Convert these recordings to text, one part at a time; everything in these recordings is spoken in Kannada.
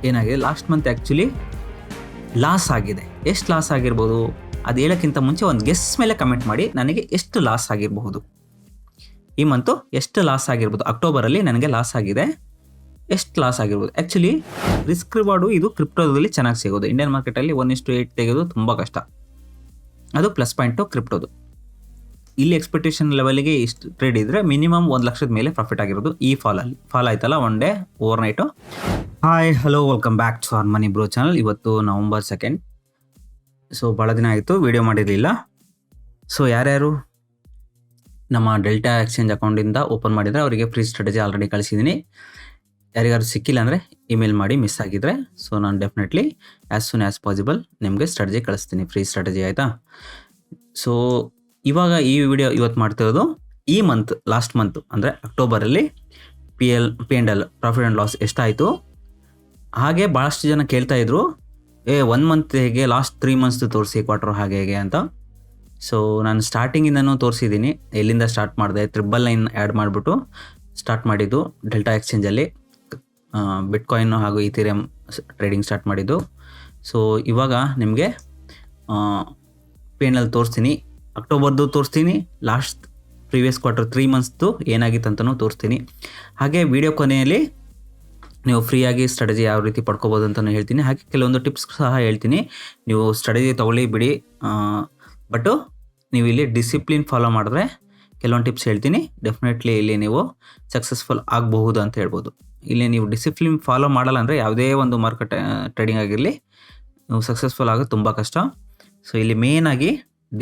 ಏನಾಗಿದೆ, ಲಾಸ್ಟ್ ಮಂತ್ ಆ್ಯಕ್ಚುಲಿ ಲಾಸ್ ಆಗಿದೆ. ಎಷ್ಟು ಲಾಸ್ ಆಗಿರ್ಬೋದು ಅದು ಹೇಳೋಕ್ಕಿಂತ ಮುಂಚೆ ಒಂದು ಗೆಸ್ ಮೇಲೆ ಕಮೆಂಟ್ ಮಾಡಿ, ನನಗೆ ಎಷ್ಟು ಲಾಸ್ ಆಗಿರಬಹುದು, ಈ ಮಂತು ಎಷ್ಟು ಲಾಸ್ ಆಗಿರ್ಬೋದು. ಅಕ್ಟೋಬರಲ್ಲಿ ನನಗೆ ಲಾಸ್ ಆಗಿದೆ, ಎಷ್ಟು ಲಾಸ್ ಆಗಿರ್ಬೋದು. ಆ್ಯಕ್ಚುಲಿ ರಿಸ್ಕ್ ರಿವಾರ್ಡು ಇದು ಕ್ರಿಪ್ಟೋದಲ್ಲಿ ಚೆನ್ನಾಗಿ ಸಿಗೋದು. ಇಂಡಿಯನ್ ಮಾರ್ಕೆಟಲ್ಲಿ 1:8 ತೆಗೆದು ತುಂಬ ಕಷ್ಟ. ಅದು ಪ್ಲಸ್ ಪಾಯಿಂಟು ಕ್ರಿಪ್ಟೋದು. ಇಲ್ಲಿ ಎಕ್ಸ್ಪೆಕ್ಟೇಷನ್ ಲೆವೆಲ್ಗೆ ಇಷ್ಟು ಟ್ರೇಡ್ ಇದ್ದರೆ ಮಿನಿಮಮ್ 1 ಲಕ್ಷದ ಮೇಲೆ ಪ್ರಾಫಿಟ್ ಆಗಿರೋದು ಈ ಫಾಲ್ ಆಯ್ತಲ್ಲ one day over night. Hi hello welcome back to our money bro channel. ಇವತ್ತು ನವಂಬರ್ 2. ಸೊ ಭಾಳ ದಿನ ಆಯಿತು ವಿಡಿಯೋ ಮಾಡಿರಲಿಲ್ಲ. ಸೊ ಯಾರ್ಯಾರು ನಮ್ಮ ಡೆಲ್ಟಾ ಎಕ್ಸ್ಚೇಂಜ್ ಅಕೌಂಟಿಂದ ಓಪನ್ ಮಾಡಿದರೆ ಅವರಿಗೆ ಫ್ರೀ ಸ್ಟ್ರಾಟಜಿ ಆಲ್ರೆಡಿ ಕಳಿಸಿದ್ದೀನಿ. ಯಾರಿಗಾರು ಸಿಕ್ಕಿಲ್ಲ ಅಂದರೆ ಇಮೇಲ್ ಮಾಡಿ, ಮಿಸ್ ಆಗಿದ್ದರೆ. ಸೊ ನಾನು definitely as soon as possible ನಿಮಗೆ ಸ್ಟ್ರಾಟಜಿ ಕಳಿಸ್ತೀನಿ, ಫ್ರೀ ಸ್ಟ್ರಾಟಜಿ, ಆಯಿತಾ. ಸೊ ಇವಾಗ ಈ ವಿಡಿಯೋ ಇವತ್ತು ಮಾಡ್ತಿರೋದು ಈ ಮಂತ್, ಲಾಸ್ಟ್ ಮಂತು ಅಂದರೆ ಅಕ್ಟೋಬರಲ್ಲಿ P&L ಪ್ರಾಫಿಟ್ ಆ್ಯಂಡ್ ಲಾಸ್ ಎಷ್ಟಾಯಿತು. ಹಾಗೆ ಭಾಳಷ್ಟು ಜನ ಕೇಳ್ತಾಯಿದ್ರು, 1 ಮಂತ್ ಹೇಗೆ, ಲಾಸ್ಟ್ 3 ಮಂತ್ಸ್ದು ತೋರಿಸಿ ಕ್ವಾರ್ಟರ್ ಹಾಗೆ ಹೇಗೆ ಅಂತ. ಸೊ ನಾನು ಸ್ಟಾರ್ಟಿಂಗಿಂದನೂ ತೋರಿಸಿದ್ದೀನಿ, ಎಲ್ಲಿಂದ ಸ್ಟಾರ್ಟ್ ಮಾಡಿದೆ. 999 ಆ್ಯಡ್ ಮಾಡಿಬಿಟ್ಟು ಸ್ಟಾರ್ಟ್ ಮಾಡಿದ್ದು ಡೆಲ್ಟಾ ಎಕ್ಸ್ಚೇಂಜಲ್ಲಿ, ಬಿಟ್ಕಾಯಿನ್ ಹಾಗೂ ಈಥೇರಿಯಂ ಟ್ರೇಡಿಂಗ್ ಸ್ಟಾರ್ಟ್ ಮಾಡಿದ್ದು. ಸೊ ಇವಾಗ ನಿಮಗೆ P&L ತೋರಿಸ್ತೀನಿ, ಅಕ್ಟೋಬರ್ದು ತೋರಿಸ್ತೀನಿ, ಲಾಸ್ಟ್ ಪ್ರೀವಿಯಸ್ ಕ್ವಾರ್ಟರ್ 3 ಮಂತ್ಸ್ದು ಏನಾಗಿತ್ತು ಅಂತಲೂ ತೋರಿಸ್ತೀನಿ. ಹಾಗೆ ವಿಡಿಯೋ ಕೊನೆಯಲ್ಲಿ ನೀವು ಫ್ರೀಯಾಗಿ ಸ್ಟ್ರಾಟಜಿ ಯಾವ ರೀತಿ ಪಡ್ಕೋಬೋದು ಅಂತಲೂ ಹೇಳ್ತೀನಿ. ಹಾಗೆ ಕೆಲವೊಂದು ಟಿಪ್ಸ್ ಸಹ ಹೇಳ್ತೀನಿ. ನೀವು ಸ್ಟ್ರಾಟಜಿ ತೊಗೊಳ್ಳಿ ಬಿಡಿ, ಬಟ್ಟು ನೀವು ಇಲ್ಲಿ ಡಿಸಿಪ್ಲಿನ್ ಫಾಲೋ ಮಾಡಿದ್ರೆ ಕೆಲವೊಂದು ಟಿಪ್ಸ್ ಹೇಳ್ತೀನಿ. ಡೆಫಿನೆಟ್ಲಿ ಇಲ್ಲಿ ನೀವು ಸಕ್ಸಸ್ಫುಲ್ ಆಗಬಹುದು ಅಂತ ಹೇಳ್ಬೋದು. ಇಲ್ಲಿ ನೀವು ಡಿಸಿಪ್ಲಿನ್ ಫಾಲೋ ಮಾಡಲ್ಲ ಅಂದರೆ ಯಾವುದೇ ಒಂದು ಮಾರ್ಕೆಟ್ ಟ್ರೇಡಿಂಗ್ ಆಗಿರಲಿ ನೀವು ಸಕ್ಸಸ್ಫುಲ್ ಆಗೋದು ತುಂಬ ಕಷ್ಟ. ಸೊ ಇಲ್ಲಿ ಮೇಯ್ನಾಗಿ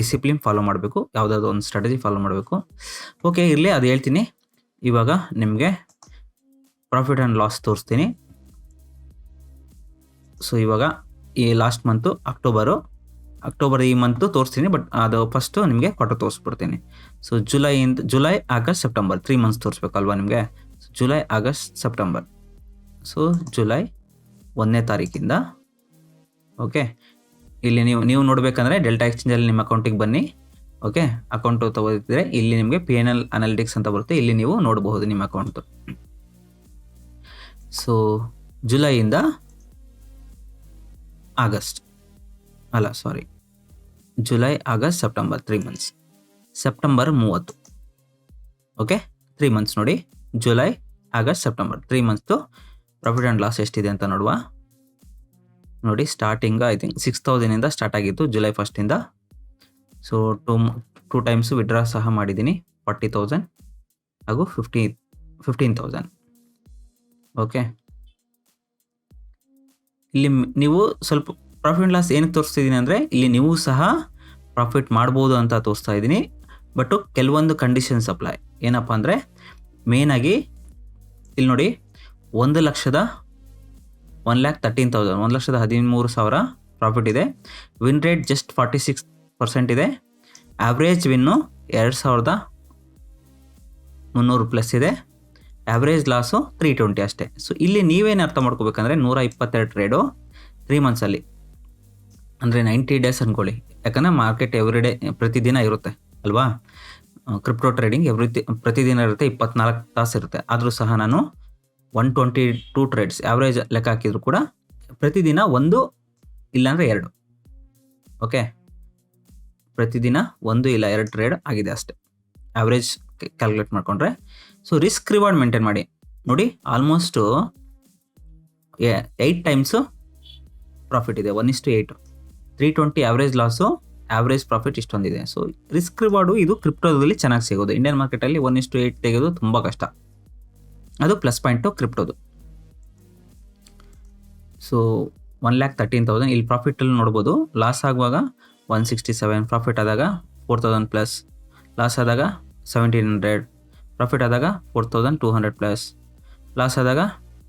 ಡಿಸಿಪ್ಲಿನ್ ಫಾಲೋ ಮಾಡಬೇಕು, ಯಾವುದಾದ್ರು ಒಂದು ಸ್ಟ್ರಾಟಜಿ ಫಾಲೋ ಮಾಡಬೇಕು. ಓಕೆ ಇರಲಿ, ಅದು ಹೇಳ್ತೀನಿ. ಇವಾಗ ನಿಮಗೆ ಪ್ರಾಫಿಟ್ ಆ್ಯಂಡ್ ಲಾಸ್ ತೋರಿಸ್ತೀನಿ. ಸೊ ಇವಾಗ ಈ ಲಾಸ್ಟ್ ಮಂತು ಅಕ್ಟೋಬರ್ ಈ ಮಂತು ತೋರಿಸ್ತೀನಿ, ಬಟ್ ಅದು ಫಸ್ಟು ನಿಮಗೆ ಕ್ವಾರ್ಟರ್ ತೋರಿಸ್ಬಿಡ್ತೀನಿ. So July August September 3 months ತೋರಿಸ್ಬೇಕಲ್ವಾ ನಿಮಗೆ. July August September. So July 1ನೇ ತಾರೀಕಿಂದ ಓಕೆ. ಇಲ್ಲಿ ನೀವು ನೋಡಬೇಕಂದ್ರೆ ಡೆಲ್ಟಾ ಎಕ್ಸ್ಚೇಂಜಲ್ಲಿ ನಿಮ್ಮ ಅಕೌಂಟಿಗೆ ಬನ್ನಿ. ಓಕೆ, ಅಕೌಂಟು ತಗೋದಿದ್ರೆ ಇಲ್ಲಿ ನಿಮಗೆ P&L ಅನಾಲಿಟಿಕ್ಸ್ ಅಂತ ಬರುತ್ತೆ, ಇಲ್ಲಿ ನೀವು ನೋಡಬಹುದು ನಿಮ್ಮ ಅಕೌಂಟ್ದು. ಸೊ ಜುಲೈಯಿಂದ July August September 3 months. September 30. Okay, 3 months ನೋಡಿ. ಜುಲೈ ಆಗಸ್ಟ್ ಸೆಪ್ಟೆಂಬರ್ 3 ಮಂತ್ಸ್ದು ಪ್ರಾಫಿಟ್ ಆ್ಯಂಡ್ ಲಾಸ್ ಎಷ್ಟಿದೆ ಅಂತ ನೋಡುವ. ನೋಡಿ, ಸ್ಟಾರ್ಟಿಂಗ್ ಐ ಥಿಂಕ್ 6,000ಇಂದ ಸ್ಟಾರ್ಟ್ ಆಗಿತ್ತು July 1 so two times withdraw ಸಹ ಮಾಡಿದ್ದೀನಿ, 40,000 ಹಾಗೂ 15,000. ಓಕೆ, ಇಲ್ಲಿ ನೀವು ಸ್ವಲ್ಪ ಪ್ರಾಫಿಟ್ ಆ್ಯಂಡ್ ಲಾಸ್ ಏನಕ್ಕೆ ತೋರಿಸ್ತಿದ್ದೀನಿ ಅಂದರೆ ಇಲ್ಲಿ ನೀವು ಸಹ ಪ್ರಾಫಿಟ್ ಮಾಡ್ಬೋದು ಅಂತ ತೋರಿಸ್ತಾ ಇದ್ದೀನಿ. ಬಟ್ಟು ಕೆಲವೊಂದು ಕಂಡೀಷನ್ಸ್ ಅಪ್ಲೈ. ಏನಪ್ಪ ಅಂದರೆ ಮೇಯ್ನಾಗಿ ಇಲ್ಲಿ ನೋಡಿ, 1,13,000 1,13,000 ಪ್ರಾಫಿಟ್ ಇದೆ. ವಿನ್ ರೇಟ್ ಜಸ್ಟ್ 46% ಇದೆ. ಆವ್ರೇಜ್ ವಿನ್ನು 2,300 ಪ್ಲಸ್ ಇದೆ. ಆವ್ರೇಜ್ ಲಾಸು 320 ಅಷ್ಟೇ. ಸೊ ಇಲ್ಲಿ ನೀವೇನು ಅರ್ಥ ಮಾಡ್ಕೋಬೇಕಂದ್ರೆ 122 ಟ್ರೇಡು 3 ಮಂತ್ಸಲ್ಲಿ ಅಂದರೆ 90 ಡೇಸ್ ಅಂದ್ಕೊಳ್ಳಿ. ಯಾಕಂದರೆ ಮಾರ್ಕೆಟ್ ಎವ್ರಿಡೇ ಪ್ರತಿದಿನ ಇರುತ್ತೆ ಅಲ್ವಾ. ಕ್ರಿಪ್ಟೋ ಟ್ರೇಡಿಂಗ್ ಪ್ರತಿದಿನ ಇರುತ್ತೆ, 24 ತಾಸು ಇರುತ್ತೆ. ಆದರೂ ಸಹ ನಾನು 122 ಟ್ರೇಡ್ಸ್ ಆವ್ರೇಜ್ ಲೆಕ್ಕ ಹಾಕಿದ್ರು ಕೂಡ ಪ್ರತಿದಿನ 1 ಇಲ್ಲಾಂದರೆ 2, ಓಕೆ, ಪ್ರತಿದಿನ 1 ಇಲ್ಲ 2 ಟ್ರೇಡ್ ಆಗಿದೆ ಅಷ್ಟೇ, ಆವ್ರೇಜ್ ಕ್ಯಾಲ್ಕುಲೇಟ್ ಮಾಡಿಕೊಂಡ್ರೆ. ಸೊ ರಿಸ್ಕ್ ರಿವಾರ್ಡ್ ಮೇಂಟೈನ್ ಮಾಡಿ ನೋಡಿ. ಆಲ್ಮೋಸ್ಟು 8 ಟೈಮ್ಸು ಪ್ರಾಫಿಟ್ ಇದೆ, 1:8, 320 ಆವ್ರೇಜ್ ಲಾಸು, ಆವ್ರೇಜ್ ಪ್ರಾಫಿಟ್ ಇಷ್ಟೊಂದಿದೆ. ಸೊ ರಿಸ್ಕ್ ರಿವಾರ್ಡು ಇದು ಕ್ರಿಪ್ಟೋದಲ್ಲಿ ಚೆನ್ನಾಗಿ ಸಿಗೋದು. ಇಂಡಿಯನ್ ಮಾರ್ಕೆಟಲ್ಲಿ 1:8 ತೆಗೆದು ತುಂಬ ಕಷ್ಟ. ಅದು ಪ್ಲಸ್ ಪಾಯಿಂಟು ಕ್ರಿಪ್ಟೋದು. ಸೊ 1,13,000 ಇಲ್ಲಿ ಪ್ರಾಫಿಟಲ್ಲಿ ನೋಡ್ಬೋದು. ಲಾಸ್ ಆಗುವಾಗ 167, ಪ್ರಾಫಿಟ್ ಆದಾಗ 4,000 ಪ್ಲಸ್, ಲಾಸ್ ಆದಾಗ 1,700, ಪ್ರಾಫಿಟ್ ಆದಾಗ 4,200 ಪ್ಲಸ್, ಲಾಸ್ ಆದಾಗ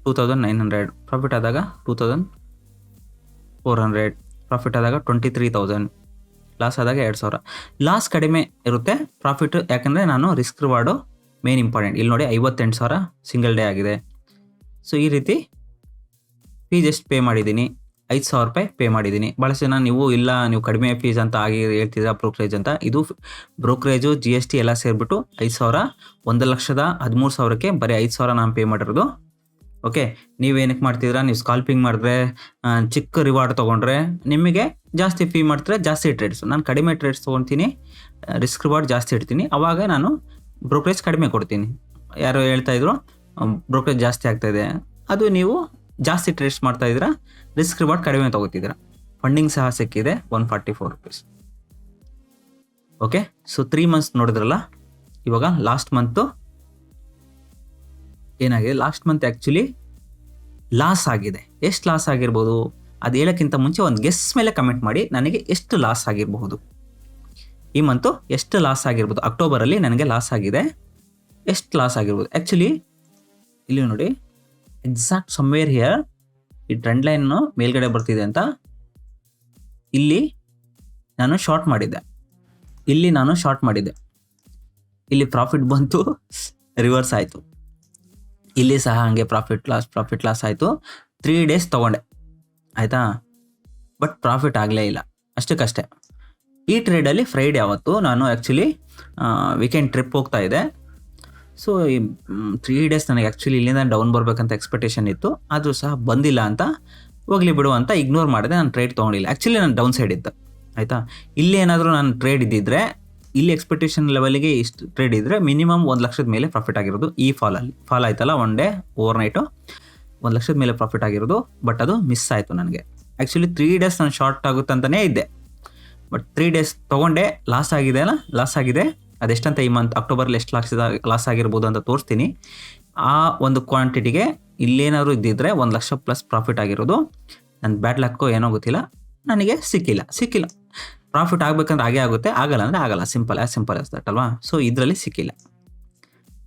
2,900, ಪ್ರಾಫಿಟ್ ಆದಾಗ 2,400, ಪ್ರಾಫಿಟ್ ಆದಾಗ 23,000, ಲಾಸ್ ಆದಾಗ 2,000. ಲಾಸ್ ಕಡಿಮೆ ಇರುತ್ತೆ, ಪ್ರಾಫಿಟ್ ಯಾಕಂದರೆ ನಾನು ರಿಸ್ಕ್ ರಿವಾರ್ಡು ಮೇನ್ ಇಂಪಾರ್ಟೆಂಟ್. ಇಲ್ಲಿ ನೋಡಿ 58,000 ಸಿಂಗಲ್ ಡೇ ಆಗಿದೆ. ಸೊ ಈ ರೀತಿ ಫೀಸ್ ಎಷ್ಟು ಪೇ ಮಾಡಿದ್ದೀನಿ, 5,000 ರೂಪಾಯಿ ಪೇ ಮಾಡಿದ್ದೀನಿ. ಭಾಳಷ್ಟು ಜನ ನೀವು ಕಡಿಮೆ ಫೀಸ್ ಅಂತ ಆಗಿ ಹೇಳ್ತಿದ್ದೀರಾ, ಬ್ರೋಕ್ರೇಜ್ ಅಂತ. ಇದು ಬ್ರೋಕ್ರೇಜು GST ಎಲ್ಲ ಸೇರಿಬಿಟ್ಟು 5,000, 1,13,000ಕ್ಕೆ ಬರೀ 5,000 ನಾನು ಪೇ ಮಾಡಿರೋದು. ಓಕೆ, ನೀವೇನಕ್ಕೆ ಮಾಡ್ತಿದ್ದೀರಾ, ನೀವು ಸ್ಕಾಲ್ಪಿಂಗ್ ಮಾಡಿದ್ರೆ ಚಿಕ್ಕ ರಿವಾರ್ಡ್ ತೊಗೊಂಡ್ರೆ ನಿಮಗೆ ಜಾಸ್ತಿ ಫೀ ಮಾಡ್ತಾರೆ, ಜಾಸ್ತಿ ಟ್ರೇಡ್ಸ್. ನಾನು ಕಡಿಮೆ ಟ್ರೇಡ್ಸ್ ತೊಗೊತೀನಿ, ರಿಸ್ಕ್ ರಿವಾರ್ಡ್ ಜಾಸ್ತಿ ಇಡ್ತೀನಿ, ಆವಾಗ ನಾನು ಬ್ರೋಕರೇಜ್ ಕಡಿಮೆ ಕೊಡ್ತೀನಿ. ಯಾರೋ ಹೇಳ್ತಾಯಿದ್ರು ಬ್ರೋಕರೇಜ್ ಜಾಸ್ತಿ ಆಗ್ತಾಯಿದೆ, ಅದು ನೀವು ಜಾಸ್ತಿ ಟ್ರೇಡ್ಸ್ ಮಾಡ್ತಾ ಇದ್ದೀರಾ, ರಿಸ್ಕ್ ರಿವಾರ್ಡ್ ಕಡಿಮೆ ತೊಗೋತಿದ್ದೀರಾ. ಫಂಡಿಂಗ್ ಸಹ ಸಿಕ್ಕಿದೆ 144 ರೂಪೀಸ್. ಓಕೆ, ಸೊ 3 ಮಂತ್ಸ್ ನೋಡಿದ್ರಲ್ಲ. ಇವಾಗ ಲಾಸ್ಟ್ ಮಂತು ಏನಾಗಿದೆ, ಲಾಸ್ಟ್ ಮಂತ್ ಆ್ಯಕ್ಚುಲಿ ಲಾಸ್ ಆಗಿದೆ. ಎಷ್ಟು ಲಾಸ್ ಆಗಿರ್ಬೋದು ಅದು ಹೇಳೋಕ್ಕಿಂತ ಮುಂಚೆ ಒಂದು ಗೆಸ್ ಮೇಲೆ ಕಮೆಂಟ್ ಮಾಡಿ ನನಗೆ ಎಷ್ಟು ಲಾಸ್ ಆಗಿರಬಹುದು. ಈ ಮಂತು ಎಷ್ಟು ಲಾಸ್ ಆಗಿರ್ಬೋದು, ಅಕ್ಟೋಬರಲ್ಲಿ ನನಗೆ ಲಾಸ್ ಆಗಿದೆ, ಎಷ್ಟು ಲಾಸ್ ಆಗಿರ್ಬೋದು. ಆ್ಯಕ್ಚುಲಿ ಇಲ್ಲಿ ನೋಡಿ, ಎಕ್ಸಾಕ್ಟ್ ಸಮ್ವೇರ್ ಹಿಯರ್ ಈ ಟ್ರೆಂಡ್ ಲೈನ್ನು ಮೇಲ್ಗಡೆ ಬರ್ತಿದೆ ಅಂತ ಇಲ್ಲಿ ನಾನು ಶಾರ್ಟ್ ಮಾಡಿದ್ದೆ, ಇಲ್ಲಿ ಪ್ರಾಫಿಟ್ ಬಂತು, ರಿವರ್ಸ್ ಆಯಿತು. ಇಲ್ಲಿ ಸಹ ಹಾಗೆ ಪ್ರಾಫಿಟ್ ಲಾಸ್ ಆಯಿತು. 3 ಡೇಸ್ ತೊಗೊಂಡೆ, ಆಯಿತಾ, ಬಟ್ ಪ್ರಾಫಿಟ್ ಆಗಲೇ ಇಲ್ಲ, ಅಷ್ಟಕ್ಕಷ್ಟೇ. ಈ ಟ್ರೇಡಲ್ಲಿ ಫ್ರೈಡೇ ಆವತ್ತು ನಾನು ಆ್ಯಕ್ಚುಲಿ ವೀಕೆಂಡ್ ಟ್ರಿಪ್ ಹೋಗ್ತಾ ಇದ್ದೆ. ಸೊ ಈ 3 ಡೇಸ್ ನನಗೆ ಆ್ಯಕ್ಚುಲಿ ಇಲ್ಲಿಂದ ಡೌನ್ ಬರಬೇಕಂತ ಎಕ್ಸ್ಪೆಕ್ಟೇಷನ್ ಇತ್ತು, ಆದರೂ ಸಹ ಬಂದಿಲ್ಲ ಅಂತ ಹೋಗಲಿ ಬಿಡು ಅಂತ ಇಗ್ನೋರ್ ಮಾಡಿದೆ. ನಾನು ಟ್ರೇಡ್ ತೊಗೊಂಡಿಲ್ಲ, ಆ್ಯಕ್ಚುಲಿ ನಾನು ಡೌನ್ ಸೈಡ್ ಇದ್ದೆ, ಆಯಿತಾ. ಇಲ್ಲಿ ಏನಾದರೂ ನಾನು ಟ್ರೇಡ್ ಇದ್ದಿದ್ದರೆ, ಇಲ್ಲಿ ಎಕ್ಸ್ಪೆಕ್ಟೇಷನ್ ಲೆವೆಲ್ಗೆ ಇಷ್ಟು ಟ್ರೇಡ್ ಇದ್ದರೆ ಮಿನಿಮಮ್ 1 ಲಕ್ಷದ ಮೇಲೆ ಪ್ರಾಫಿಟ್ ಆಗಿರೋದು. ಈ ಫಾಲ್ ಆಯ್ತಲ್ಲ, ಒನ್ ಡೇ ಓವರ್ ನೈಟು 1 ಲಕ್ಷದ ಮೇಲೆ ಪ್ರಾಫಿಟ್ ಆಗಿರೋದು, ಬಟ್ ಅದು ಮಿಸ್ ಆಯಿತು ನನಗೆ. ಆ್ಯಕ್ಚುಲಿ 3 ಡೇಸ್ ನಾನು ಶಾರ್ಟ್ ಆಗುತ್ತೆ ಅಂತಲೇ ಇದ್ದೆ, ಬಟ್ 3 ಡೇಸ್ ತೊಗೊಂಡೆ, ಲಾಸ್ ಆಗಿದೆ. ಅದೆಷ್ಟಂತ ಈ ಮಂತ್ ಅಕ್ಟೋಬರಲ್ಲಿ ಎಷ್ಟು ಲಾಸ್ ಆಗಿರ್ಬೋದು ಅಂತ ತೋರಿಸ್ತೀನಿ. ಆ ಒಂದು ಕ್ವಾಂಟಿಟಿಗೆ ಇಲ್ಲೇನಾದ್ರು ಇದ್ದಿದ್ರೆ 1 ಲಕ್ಷ ಪ್ಲಸ್ ಪ್ರಾಫಿಟ್ ಆಗಿರೋದು. ನನ್ನ ಬ್ಯಾಡ್ ಲಕ್ಕೋ ಏನೋ ಗೊತ್ತಿಲ್ಲ, ನನಗೆ ಸಿಕ್ಕಿಲ್ಲ. ಪ್ರಾಫಿಟ್ ಆಗಬೇಕಂದ್ರೆ ಹಾಗೆ ಆಗುತ್ತೆ, ಆಗಲ್ಲ ಅಂದರೆ ಆಗಲ್ಲ, ಸಿಂಪಲ್ ಆಸ್ ದಟ್ ಅಲ್ವಾ. ಸೊ ಇದರಲ್ಲಿ ಸಿಕ್ಕಿಲ್ಲ.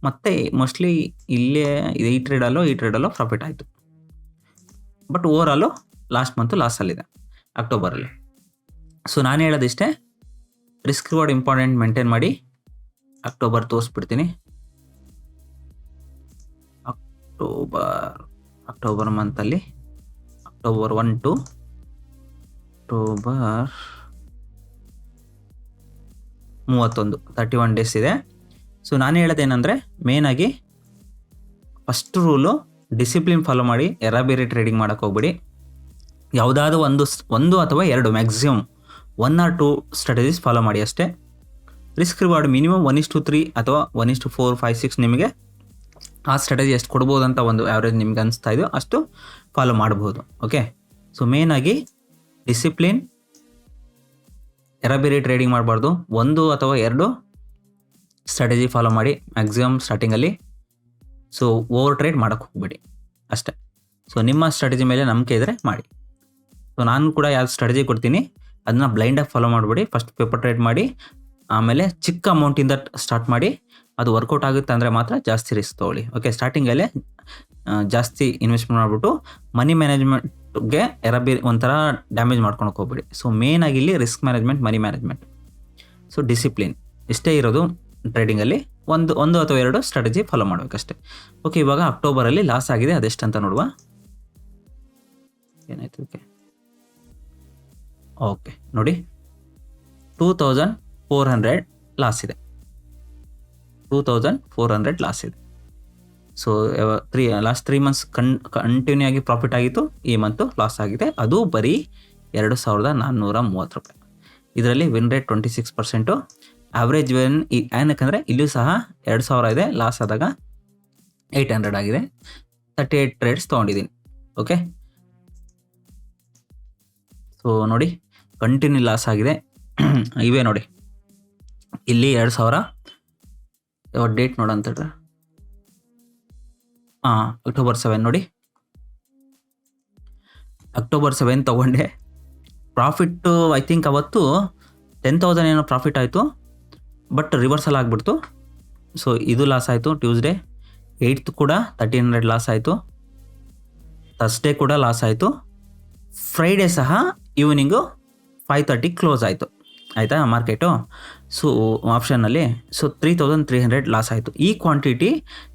ಮತ್ತು ಮೋಸ್ಟ್ಲಿ ಇಲ್ಲೇ ಈ ಟ್ರೇಡಲ್ಲೋ ಪ್ರಾಫಿಟ್ ಆಯಿತು, ಬಟ್ ಓವರಾಲು ಲಾಸ್ಟ್ ಮಂತು ಲಾಸಲ್ಲಿದೆ ಅಕ್ಟೋಬರಲ್ಲಿ. ಸೊ ನಾನು ಹೇಳೋದಿಷ್ಟೇ, ರಿಸ್ಕ್ ರಿವಾರ್ಡ್ ಇಂಪಾರ್ಟೆಂಟ್ ಮೇಂಟೈನ್ ಮಾಡಿ. ಅಕ್ಟೋಬರ್ ತೋರಿಸ್ಬಿಡ್ತೀನಿ. ಅಕ್ಟೋಬರ್ ಮಂತಲ್ಲಿ ಅಕ್ಟೋಬರ್ 1 to ಅಕ್ಟೋಬರ್ 31 31 ಡೇಸ್ ಇದೆ. ಸೊ ನಾನು ಹೇಳೋದೇನೆಂದರೆ, ಮೇನಾಗಿ ಫಸ್ಟ್ ರೂಲು ಡಿಸಿಪ್ಲಿನ್ ಫಾಲೋ ಮಾಡಿ, ಬೇರೆ ಟ್ರೇಡಿಂಗ್ ಮಾಡೋಕ್ಕೆ ಹೋಗ್ಬಿಡಿ. ಯಾವುದಾದ್ರೂ ಒಂದು ಅಥವಾ 2 ಮ್ಯಾಕ್ಸಿಮಮ್ 1 or 2 ಸ್ಟ್ರಾಟಜೀಸ್ ಫಾಲೋ ಮಾಡಿ ಅಷ್ಟೇ. ರಿಸ್ಕ್ ರಿವಾರ್ಡ್ ಮಿನಿಮಮ್ 1:3 ಅಥವಾ 1:4, 5, 6 ನಿಮಗೆ ಆ ಸ್ಟ್ರಾಟಜಿ ಎಷ್ಟು ಕೊಡ್ಬೋದು ಅಂತ ಒಂದು ಆ್ಯಾವ್ರೇಜ್ ನಿಮ್ಗೆ ಅನಿಸ್ತಾ ಇದೆಯೋ ಅಷ್ಟು ಫಾಲೋ ಮಾಡ್ಬೋದು. ಓಕೆ, ಸೊ ಮೇನಾಗಿ ಡಿಸಿಪ್ಲಿನ್, ಬೇರೆ ಟ್ರೇಡಿಂಗ್ ಮಾಡಬಾರ್ದು. 1 ಅಥವಾ 2 ಸ್ಟ್ರಾಟಜಿ ಫಾಲೋ ಮಾಡಿ ಮ್ಯಾಕ್ಸಿಮಮ್ ಸ್ಟಾರ್ಟಿಂಗಲ್ಲಿ. ಸೊ ಓವರ್ ಟ್ರೇಡ್ ಮಾಡೋಕ್ಕೆ ಹೋಗ್ಬೇಡಿ ಅಷ್ಟೇ. ಸೊ ನಿಮ್ಮ ಸ್ಟ್ರಾಟಜಿ ಮೇಲೆ ನಂಬಿಕೆ ಇದ್ದರೆ ಮಾಡಿ. ಸೊ ನಾನು ಕೂಡ ಯಾವ್ದು ಸ್ಟ್ರಾಟಜಿ ಕೊಡ್ತೀನಿ ಅದನ್ನ ಬ್ಲೈಂಡಾಗಿ ಫಾಲೋ ಮಾಡಬೇಡಿ. ಫಸ್ಟ್ ಪೇಪರ್ ಟ್ರೇಡ್ ಮಾಡಿ, ಆಮೇಲೆ ಚಿಕ್ಕ ಅಮೌಂಟಿಂದ ಸ್ಟಾರ್ಟ್ ಮಾಡಿ. ಅದು ವರ್ಕೌಟ್ ಆಗುತ್ತೆ ಅಂದರೆ ಮಾತ್ರ ಜಾಸ್ತಿ ರಿಸ್ಕ್ ತೊಗೊಳ್ಳಿ. ಓಕೆ, ಸ್ಟಾರ್ಟಿಂಗಲ್ಲೇ ಜಾಸ್ತಿ ಇನ್ವೆಸ್ಟ್ಮೆಂಟ್ ಮಾಡಿಬಿಟ್ಟು ಮನಿ ಮ್ಯಾನೇಜ್ಮೆಂಟ್ಗೆ ಒಂಥರ ಡ್ಯಾಮೇಜ್ ಮಾಡ್ಕೊಳಕ್ಕೆ ಹೋಗ್ಬೇಡಿ. ಸೊ ಮೇನಾಗಿ ಇಲ್ಲಿ ರಿಸ್ಕ್ ಮ್ಯಾನೇಜ್ಮೆಂಟ್, ಮನಿ ಮ್ಯಾನೇಜ್ಮೆಂಟ್, ಸೊ ಡಿಸಿಪ್ಲಿನ್ ಇಷ್ಟೇ ಇರೋದು ಟ್ರೇಡಿಂಗಲ್ಲಿ. ಒಂದು ಅಥವಾ 2 ಸ್ಟ್ರಾಟಜಿ ಫಾಲೋ ಮಾಡಬೇಕಷ್ಟೆ. ಓಕೆ, ಇವಾಗ ಅಕ್ಟೋಬರಲ್ಲಿ ಲಾಸ್ ಆಗಿದೆ, ಅದೆಷ್ಟಂತ ನೋಡುವ. ಏನಾಯ್ತು? ಓಕೆ ನೋಡಿ, 2400 ಲಾಸ್ ಇದೆ. 2400 ಲಾಸ್ ಇದೆ. ಸೊ ಲಾಸ್ಟ್ 3 ಮಂತ್ಸ್ ಕಂಟಿನ್ಯೂ ಆಗಿ ಪ್ರಾಫಿಟ್ ಆಗಿತ್ತು, ಈ ಮಂತು ಲಾಸ್ ಆಗಿದೆ. ಅದು ಬರೀ 2430 ರೂಪಾಯಿ. ಇದರಲ್ಲಿ ವಿನ್ ರೇಟ್ 26%. ಆವ್ರೇಜ್ ವಿನ್ ಏನಕ್ಕಂದರೆ ಇಲ್ಲೂ ಸಹ 2000 ಇದೆ, ಲಾಸ್ ಆದಾಗ 800 ಆಗಿದೆ. 38 ಟ್ರೇಡ್ಸ್ ತೊಗೊಂಡಿದ್ದೀನಿ. ಓಕೆ, ಸೊ ನೋಡಿ ಕಂಟಿನ್ಯೂ ಲಾಸ್ ಆಗಿದೆ. ಇವೇ ನೋಡಿ, ಇಲ್ಲಿ 2000 ಯಾವ ಡೇಟ್ ನೋಡಂತೇಳ್ರೆ ಅಕ್ಟೋಬರ್ 7 ನೋಡಿ, ಅಕ್ಟೋಬರ್ 7 ತೊಗೊಂಡೆ. ಪ್ರಾಫಿಟ್ಟು ಐ ಥಿಂಕ್ ಅವತ್ತು 10,000 ಏನೋ ಪ್ರಾಫಿಟ್ ಆಯಿತು, ಬಟ್ ರಿವರ್ಸಲ್ ಆಗಿಬಿಡ್ತು. ಸೊ ಇದು ಲಾಸ್ ಆಯಿತು. ಟ್ಯೂಸ್ಡೇ 8th ಕೂಡ 1300 ಲಾಸ್ ಆಯಿತು. ಥರ್ಸ್ಡೇ ಕೂಡ ಲಾಸ್ ಆಯಿತು. ಫ್ರೈಡೇ ಸಹ ಈವ್ನಿಂಗು 5:30 ಕ್ಲೋಸ್ ಆಯಿತು, ಆಯಿತಾ ಮಾರ್ಕೆಟು. ಸೊ ಆಪ್ಷನ್ನಲ್ಲಿ 3300 ಲಾಸ್ ಆಯಿತು. ಈ ಕ್ವಾಂಟಿಟಿ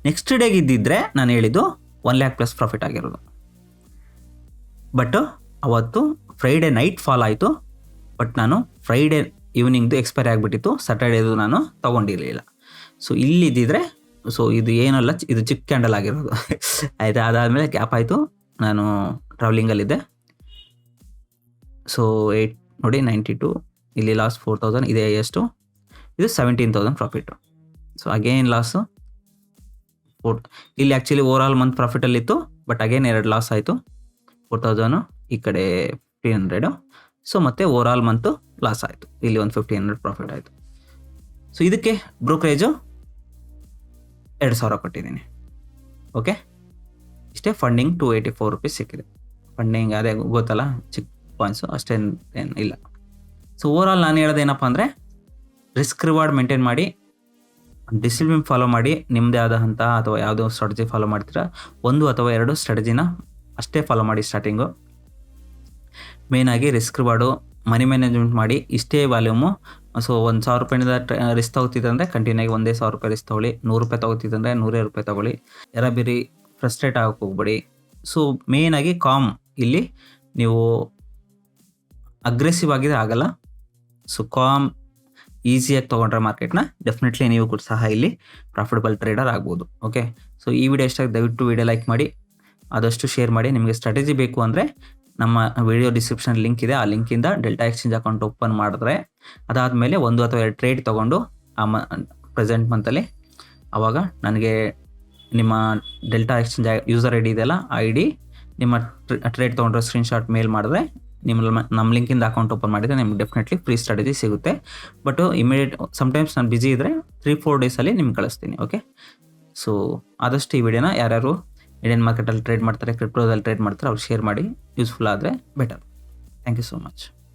ನೆಕ್ಸ್ಟ್ ಡೇಗೆ ಇದ್ದಿದ್ದರೆ ನಾನು ಹೇಳಿದ್ದು 1 lakh ಪ್ಲಸ್ ಪ್ರಾಫಿಟ್ ಆಗಿರೋದು. ಬಟ್ ಅವತ್ತು ಫ್ರೈಡೇ ನೈಟ್ ಫಾಲ್ ಆಯಿತು, ಬಟ್ ನಾನು ಫ್ರೈಡೇ ಈವ್ನಿಂಗ್ದು ಎಕ್ಸ್ಪೈರಿ ಆಗಿಬಿಟ್ಟಿತ್ತು, ಸ್ಯಾಟರ್ಡೇದು ನಾನು ತೊಗೊಂಡಿರಲಿಲ್ಲ. ಸೊ ಇಲ್ಲಿದ್ದಿದ್ರೆ ಸೊ ಇದು ಏನಲ್ಲ, ಇದು ಚಿಕ್ಕ ಕ್ಯಾಂಡಲ್ ಆಗಿರೋದು. ಆಯಿತಾ, ಅದಾದಮೇಲೆ ಗ್ಯಾಪ್ ಆಯಿತು, ನಾನು ಟ್ರಾವೆಲಿಂಗಲ್ಲಿದ್ದೆ. ಸೊ ನೋಡಿ 92, ಇಲ್ಲಿ ಲಾಸ್ಟ್ 4000, ಇದೆ ಎಷ್ಟು, ಇದು 17,000 ಪ್ರಾಫಿಟ್ಟು. ಸೊ ಅಗೇನ್ ಲಾಸು ಇಲ್ಲಿ ಆ್ಯಕ್ಚುಲಿ ಓವರ್ ಆಲ್ ಮಂತ್ ಪ್ರಾಫಿಟಲ್ಲಿತ್ತು, ಬಟ್ ಅಗೇನ್ 2 ಲಾಸ್ ಆಯಿತು, 4,000 ಈ ಕಡೆ 1,500. ಸೊ ಮತ್ತೆ ಓವರ್ ಆಲ್ ಮಂತು ಲಾಸ್ ಆಯಿತು, ಇಲ್ಲಿ ಒಂದು 1,500 ಪ್ರಾಫಿಟ್ ಆಯಿತು. ಸೊ ಇದಕ್ಕೆ ಬ್ರೋಕರೇಜು 2,000 ಕೊಟ್ಟಿದ್ದೀನಿ. ಓಕೆ, ಇಷ್ಟೇ. ಫಂಡಿಂಗ್ 284 ರುಪೀಸ್ ಸಿಕ್ಕಿದೆ. ಫಂಡಿಂಗ್ ಅದೇ ಗೊತ್ತಲ್ಲ, ಚಿಕ್ಕ ಪಾಯಿಂಟ್ಸು, ಅಷ್ಟೇನು ಇಲ್ಲ. ಸೊ ಓವರ್ ಆಲ್ ನಾನು ಹೇಳೋದೇನಪ್ಪ ಅಂದರೆ, ರಿಸ್ಕ್ ರಿವಾರ್ಡ್ ಮೇಂಟೈನ್ ಮಾಡಿ, ಡಿಸಿಪ್ಲಿನ್ ಫಾಲೋ ಮಾಡಿ, ನಿಮ್ಮದೇ ಆದ ಹಂತ ಅಥವಾ ಯಾವುದೋ ಸ್ಟ್ರಾಟಜಿ ಫಾಲೋ ಮಾಡ್ತೀರಾ, 1 ಅಥವಾ 2 ಸ್ಟ್ರಾಟಜಿನ ಅಷ್ಟೇ ಫಾಲೋ ಮಾಡಿ ಸ್ಟಾರ್ಟಿಂಗು. ಮೇಯ್ನಾಗಿ ರಿಸ್ಕ್ ರಿವಾರ್ಡು, ಮನಿ ಮ್ಯಾನೇಜ್ಮೆಂಟ್ ಮಾಡಿ, ಇಷ್ಟೇ ವ್ಯಾಲ್ಯೂಮು. ಸೊ 1,000 ರೂಪಾಯಿಂದ ರಿಸ್ಕ್ ತೊಗೋತಿದ್ದಂದರೆ ಕಂಟಿನ್ಯೂಗಿ 1,000 ರೂಪಾಯಿ ರಿಸ್ಕ್ ತೊಗೊಳ್ಳಿ. 100 ರೂಪಾಯಿ ತೊಗೋತಿದ್ದಂದರೆ 100 ರೂಪಾಯಿ ತೊಗೊಳ್ಳಿ. ಎರಾಬಿರಿ ಫ್ರಸ್ಟ್ರೇಟ್ ಆಗೋಕ್ಕೆ ಹೋಗ್ಬೇಡಿ. ಸೊ ಮೇಯ್ನಾಗಿ ಕಾಮ್, ಇಲ್ಲಿ ನೀವು ಅಗ್ರೆಸಿವ್ ಆಗಿದ್ರೆ ಆಗಲ್ಲ. ಸೊ ಕಾಮ್ ಈಸಿಯಾಗಿ ತೊಗೊಂಡ್ರೆ ಮಾರ್ಕೆಟ್ನ ಡೆಫಿನೆಟ್ಲಿ ನೀವು ಕೂಡ ಸಹ ಇಲ್ಲಿ ಪ್ರಾಫಿಟಬಲ್ ಟ್ರೇಡರ್ ಆಗ್ಬೋದು. ಓಕೆ, ಸೊ ಈ ವಿಡಿಯೋ ಇಷ್ಟ ಆಗಿ ದಯವಿಟ್ಟು ವಿಡಿಯೋ ಲೈಕ್ ಮಾಡಿ, ಆದಷ್ಟು ಶೇರ್ ಮಾಡಿ. ನಿಮಗೆ ಸ್ಟ್ರಾಟಜಿ ಬೇಕು ಅಂದರೆ ನಮ್ಮ ವಿಡಿಯೋ ಡಿಸ್ಕ್ರಿಪ್ಷನ್ ಲಿಂಕ್ ಇದೆ, ಆ ಲಿಂಕಿಂದ ಡೆಲ್ಟಾ ಎಕ್ಸ್ಚೇಂಜ್ ಅಕೌಂಟ್ ಓಪನ್ ಮಾಡಿದ್ರೆ, ಅದಾದಮೇಲೆ 1 ಅಥವಾ 2 ಟ್ರೇಡ್ ತೊಗೊಂಡು ಪ್ರೆಸೆಂಟ್ ಮಂತಲ್ಲಿ, ಆವಾಗ ನನಗೆ ನಿಮ್ಮ delta exchange user I D ಇದೆಯಲ್ಲ, ಆ ಐ ಡಿ ನಿಮ್ಮ ಟ್ರೇಡ್ ತೊಗೊಂಡ್ರೆ ಸ್ಕ್ರೀನ್ಶಾಟ್ ಮೇಲ್ ಮಾಡಿದ್ರೆ, ನಮ್ಮ ಲಿಂಕಿಂದ ಅಕೌಂಟ್ ಓಪನ್ ಮಾಡಿದರೆ ನಿಮ್ಗೆ ಡೆಫಿನೆಟ್ಲಿ ಫ್ರೀ ಸ್ಟ್ರಾಟಜಿ ಸಿಗುತ್ತೆ. ಬಟ್ ಇಮಿಡಿಯೇಟ್ ಸಮ್ಟೈಮ್ಸ್ ನಾನು ಬಿಸಿ ಇದ್ದರೆ 3-4 ಡೇಸಲ್ಲಿ ನಿಮ್ಗೆ ಕಳಿಸ್ತೀನಿ. ಓಕೆ, ಸೊ ಆದಷ್ಟು ಈ ವಿಡಿಯೋನ ಯಾರ್ಯಾರು ಇಂಡಿಯನ್ ಮಾರ್ಕೆಟಲ್ಲಿ ಟ್ರೇಡ್ ಮಾಡ್ತಾರೆ, ಕ್ರಿಪ್ಟೋದಲ್ಲಿ ಟ್ರೇಡ್ ಮಾಡ್ತಾರೆ, ಅವ್ರು ಶೇರ್ ಮಾಡಿ. ಯೂಸ್ಫುಲ್ ಆದರೆ better. Thank you so much.